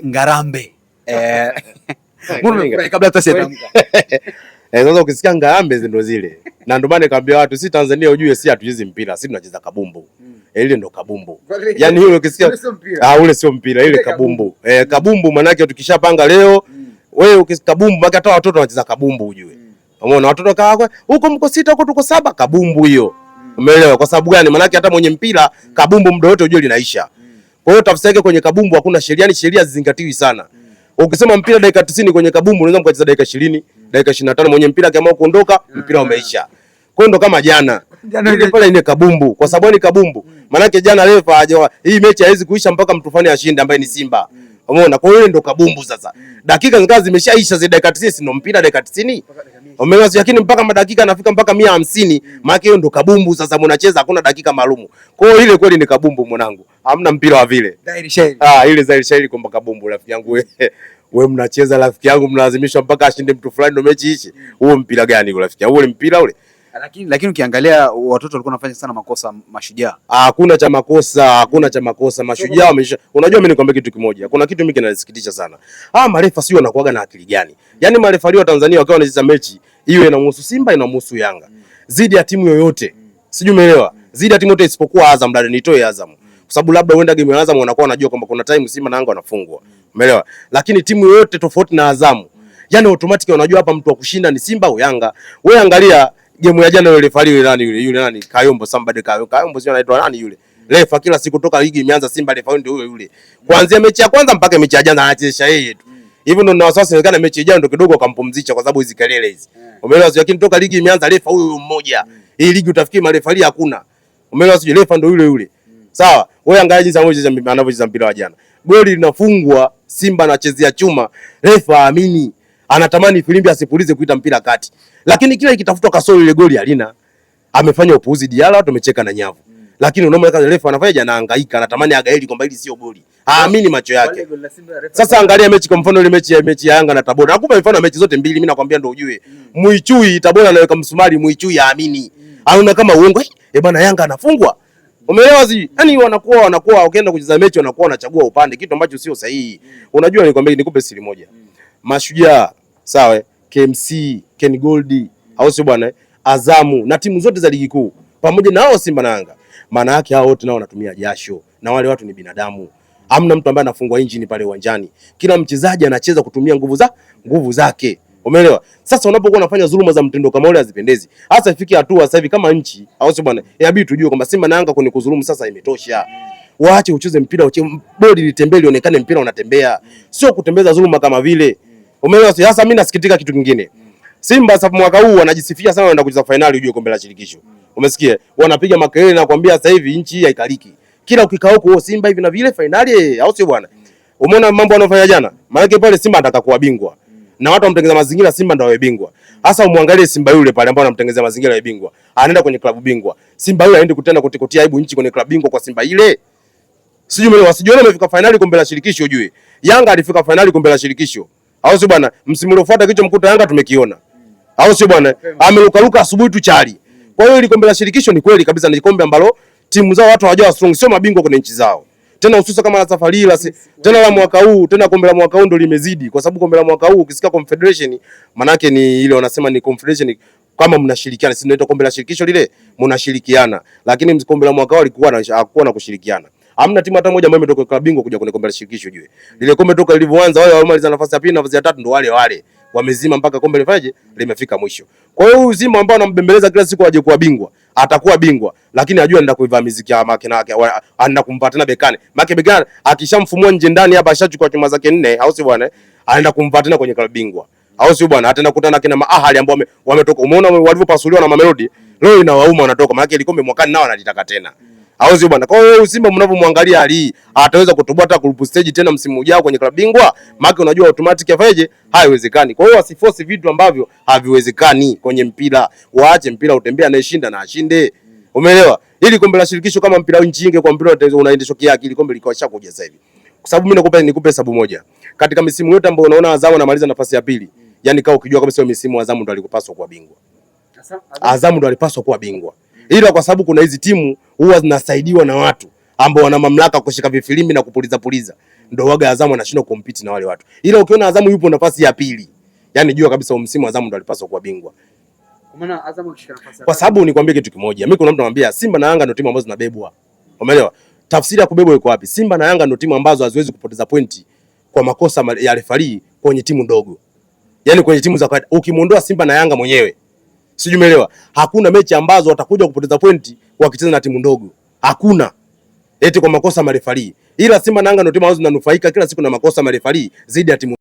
Ngarambe. Kabla hata sitamka. Sasa ukisikia Ngarambe ndo zile. Na ndio maana nikamwambia watu si Tanzania ujue si hatuchezi mpira, si tunacheza kabumbu. Ile ndo kabumbu. Yaani hiyo ukisikia ule sio mpira, ile kabumbu. Kabumbu maana yake tukishapanga leo wewe ukikabumbu maana hata watoto wanacheza kabumbu ujue. Umeona watoto kawa huko mko 6 huko tuko 7 kabumbu hiyo. Umeelewa kwa sababu gani? Maana yake hata mwenye mpira kabumbu muda wote ujue linaisha. Kwa hiyo tafsiri yake kwenye kabumbu hakuna sheria, yani sheria zizingatiwi sana. Ukisema mpira dakika 90 kwenye kabumbu unaweza mkacheza dakika 20, dakika 25 mwenye mpira kama kuondoka mpira umeisha. Kwa hiyo ndo kama jana ile pale ile kabumbu. Kwa sababu ni kabumbu. Maana yake jana refa hajawa hii mechi haiwezi kuisha mpaka mtu fulani ashinde ambaye ni Simba. Umeona? Kwa hiyo ndo kabumbu sasa. Dakika ngazi zimeshaisha za dakika 90 ndo mpira dakika 90. Umeona? Lakini mpaka madakika anafika mpaka 150. Maana hiyo ndo kabumbu sasa mnacheza hakuna dakika maalum. Kwa hiyo ile kweli ni kabumbu mwanangu. Hamna mpira wa vile. Dhahiri shahiri. Ile dhahiri shahiri kwamba kabumbu rafiki yangu wewe mnacheza rafiki yangu mnalazimishwa mpaka ashinde mtu fulani ndo mechi ishi. Huo mpira gani ule rafiki yangu? Ule mpira ule. Lakini ukiangalia watoto walikuwa wanafanya sana makosa Mashujaa. Hakuna cha makosa, hakuna cha makosa. Mashujaa wamesha. Unajua mimi nikwambia kitu kimoja. Kuna kitu mimi kinanisikitisha sana. Marefa sio wanakuaga na akili gani? Yaani marefa wa Tanzania wakiwa wanacheza mechi iwe inamhusu Simba inamhusu Yanga. Zidi ya timu yoyote. Sijui umeelewa? Zidi ya timu yote isipokuwa Azam, dada nitoe Azam. Kwa sababu labda uenda game ya Azam wanakuwa wanajua kwamba kuna time Simba na Yanga wanafungwa. Umeelewa? Lakini timu yoyote tofauti na Azam, yani automatically wanajua hapa mtu wa kushinda ni Simba au Yanga. Wewe angalia game ya jana yule fali yule nani Kayombo somebody Kayombo sio anaitwa nani yule. Refa kila siku toka ligi imeanza Simba refa ndio yule. Kuanzia mechi ya kwanza mpaka mechi ya jana anachezesha yeye tu. Hivyo ndio na wasiwasi inawezekana mechi ijayo ndio kidogo akampumzisha kwa sababu hizo kelele hizi. Umeelewa? Lakini toka ligi imeanza refa huyu mmoja. Hii ligi utafikiri marefali hakuna. Umeelewa? Sio refa ndio yule. Sawa? Wewe angalia jinsi anavyocheza mpira wa jana. Goli linafungwa, Simba anachezea chuma, refa amini. Anatamani filimbi asipulize kuita mpira kati. Lakini kila ikitafutwa kasoro ile goli halina. Amefanya upuuzi Diala watu wamecheka na nyavu. Lakini unaona refa anafanya anahangaika, anatamani agaili kwamba hili sio goli. Haamini macho yake. Sasa angalia mechi kwa mfano ile mechi ya Yanga na Tabora. Nakupa mfano mechi zote mbili mimi nakwambia ndio ujue. Muichui Tabora anaweka msumari Muichui haamini. Anaona kama uongo. Bwana Yanga anafungwa. Umeelewa zi? Yaani wanakuwa ukienda kucheza mechi wanakuwa wanachagua upande kitu ambacho sio sahihi. Unajua nikwambia nikupe siri moja. Mashujaa, sawa, KMC, Ken Gold, au sio bwana? Azamu na timu zote za ligi kuu pamoja na hao Simba na Yanga. Maana yake hao wote nao wanatumia jasho na wale watu ni binadamu. Hamna mtu ambaye anafungwa injini pale uwanjani. Kila mchezaji anacheza kutumia nguvu zake. Umeelewa? Sasa unapokuwa unafanya dhuluma za mtindo kama ule hazipendezi. Hasa ifike hatua sasa hivi kama nchi, au sio bwana? Inabidi tujue kwamba Simba na Yanga kwenye kudhulumu sasa imetosha. Waache ucheze mpira, bodi litembee lionekane mpira unatembea. Sio kutembeza dhuluma kama vile. Umeelewa? Sasa mimi nasikitika kitu kingine. Simba sasa mwaka huu wanajisifia sana wanaenda kucheza finali ujue kombe la shirikisho. Umesikia? Wanapiga makelele na kuambia sasa hivi nchi hii haikaliki. Kila ukikaa huko Simba hivi na vile finali, au sio bwana? Umeona mambo anayofanya jana? Maana pale Simba anataka kuwa bingwa. Na watu wamtengeneza mazingira Simba ndio awe bingwa. Sasa umwangalie Simba yule pale ambao anamtengeneza mazingira ya bingwa. Anaenda kwenye klabu bingwa. Simba yule aende kutana kutikotia aibu nchi kwenye klabu bingwa kwa Simba ile. Sijui mimi wasijione amefika finali kombe la shirikisho ujue. Yanga alifika finali kombe la shirikisho. Au sio bwana? Msimu uliofuata kicho mkuta Yanga tumekiona. Au sio bwana? Ameruka asubuhi tu chali. Kwa hiyo ile kombe la shirikisho ni kweli kabisa ni kombe ambalo timu zao watu hawajao strong, sio mabingwa kwenye nchi zao. Tena hususa kama la safari la tena la mwaka huu, tena kombe la mwaka huu ndio limezidi kwa sababu kombe la mwaka huu ukisikia confederation maana yake ni ile wanasema ni confederation kama mnashirikiana, si ndio kombe la shirikisho lile mnashirikiana, lakini kombe la mwaka huu hakuwa na kushirikiana. Hamna timu hata moja ambayo imetoka klabu bingwa kuja kwenye kombe la shirikisho jue. Lile kombe toka lilivyoanza wale waliomaliza nafasi ya pili na nafasi ya tatu ndio wale wamezima mpaka kombe lifaje limefika mwisho. Kwa hiyo huyu Simba ambao anambembeleza kila siku aje kuwa bingwa, atakuwa bingwa, lakini ajua anaenda kuiva muziki ya makina yake, anaenda kumpa tena Bekane. Make Bekane akishamfumua nje ndani hapa ashachukua chuma zake 4, au si bwana? Anaenda kumpa tena kwenye klabu bingwa. Au si bwana? Ataenda kukutana kina Ahali ambao wametoka. Umeona walivyopasuliwa na Mamelodi? Leo inawauma wanatoka. Maana ile kombe mwakani nao analitaka tena. Au sio bwana? Kwa hiyo Simba mnavyomwangalia hali ataweza kutoboa hata group stage tena msimu ujao kwenye klabu bingwa, maana unajua automatic afaje, haiwezekani. Kwa hiyo wasiforce vitu ambavyo haviwezekani kwenye mpira. Waache mpira utembea, anayeshinda na ashinde. Umeelewa? Ili kombe la shirikisho kama mpira nchi inge kwa mpira unaendeshwa kiakili, kombe liko shakuja sasa hivi. Kwa sababu mimi nikupe hesabu moja. Katika misimu yote ambayo unaona Azam anamaliza nafasi ya pili, yani kama ukijua kabisa misimu Azam ndo alikupaswa kuwa bingwa. Azam ndo alipaswa kuwa bingwa. Ila kwa sababu kuna hizi timu huwa zinasaidiwa na watu ambao wana mamlaka kushika vifilimbi na kupuliza. ndio waga Azamu anashindwa compete na wale watu. Ila ukiona Azamu yupo nafasi ya pili, yani jua kabisa msimu Azamu ndo alipaswa kuwa bingwa. Kwa maana Azamu akishika nafasi. Kwa sababu nikwambie kitu kimoja. Mimi kuna mtu anamwambia Simba na Yanga ndio timu ambazo zinabebwa. Umeelewa? Tafsiri ya kubebwa iko wapi? Simba na Yanga ndio timu ambazo haziwezi kupoteza pointi kwa makosa ya referee kwenye timu ndogo. Yaani kwenye timu za kawaida ukimuondoa Simba na Yanga mwenyewe. Sijui umeelewa? Hakuna mechi ambazo watakuja kupoteza pointi wakicheza na timu ndogo. Hakuna. Eti kwa makosa ya referee. Ila Simba na Yanga ndio timu ambazo zinanufaika kila siku na makosa ya referee zaidi ya timu